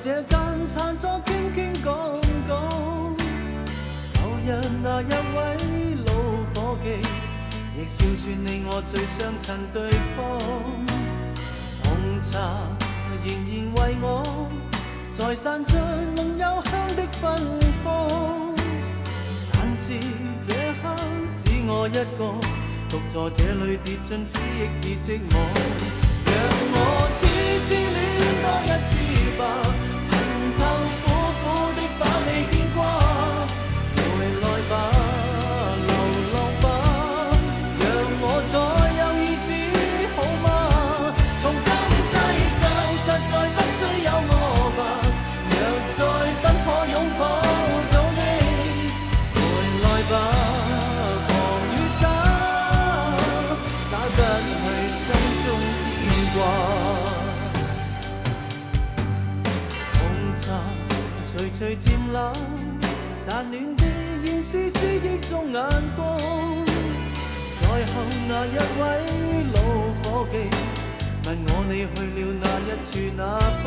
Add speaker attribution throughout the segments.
Speaker 1: 這間餐桌傾傾講講。舊日那一位老伙計，亦笑說你我最相襯對方。紅茶仍然為我在散着濃幽香的芬芳，但是這刻只我一個獨坐這裏跌進思憶結的網。讓我痴痴戀多一次吧，恨透苦苦的把你牽掛。回來吧，流浪吧，讓我再有意思好嗎？從今世上實在不需有我吧，若再不可擁抱到你，回來吧，狂與灑，灑不去心中牽掛。紅茶徐徐漸冷，但暖的現絲絲憶中眼光。在後那一位老伙計問我你去了哪一處哪方，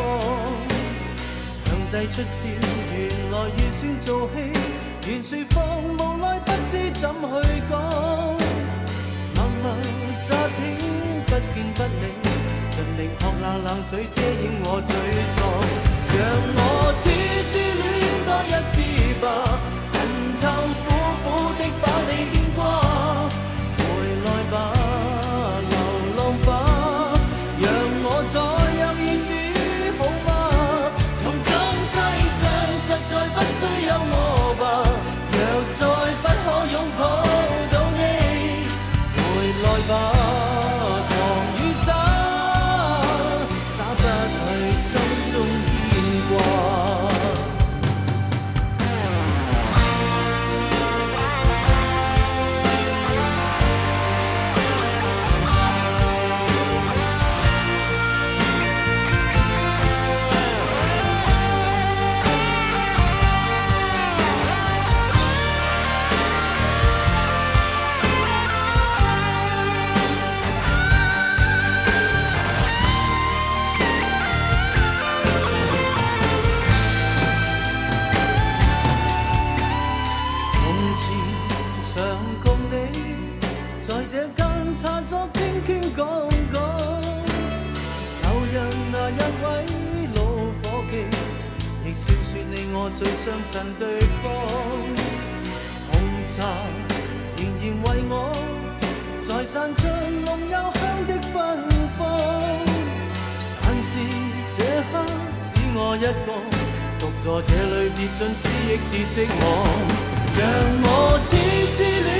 Speaker 1: 強制出笑，原來預算做戲，原說謊無奈不知怎去講。默默乍聽不見不理，盡力撲那冷水遮掩我沮喪。讓我痴痴戀多一次吧，恨透苦苦的把你牽掛。回來吧，流浪吧，讓我再有意思好嗎？從今世上實在不需有我吧，若再不可擁抱到你，回來吧，狂與灑，灑不去心中牽掛。常共你在這間餐桌傾傾講講，舊日那一位老伙計，亦笑說你我最相襯對方。紅茶仍然為我在散着濃幽香的芬芳，但是這刻只我一個獨坐這裏跌進思憶結的網。讓我痴痴戀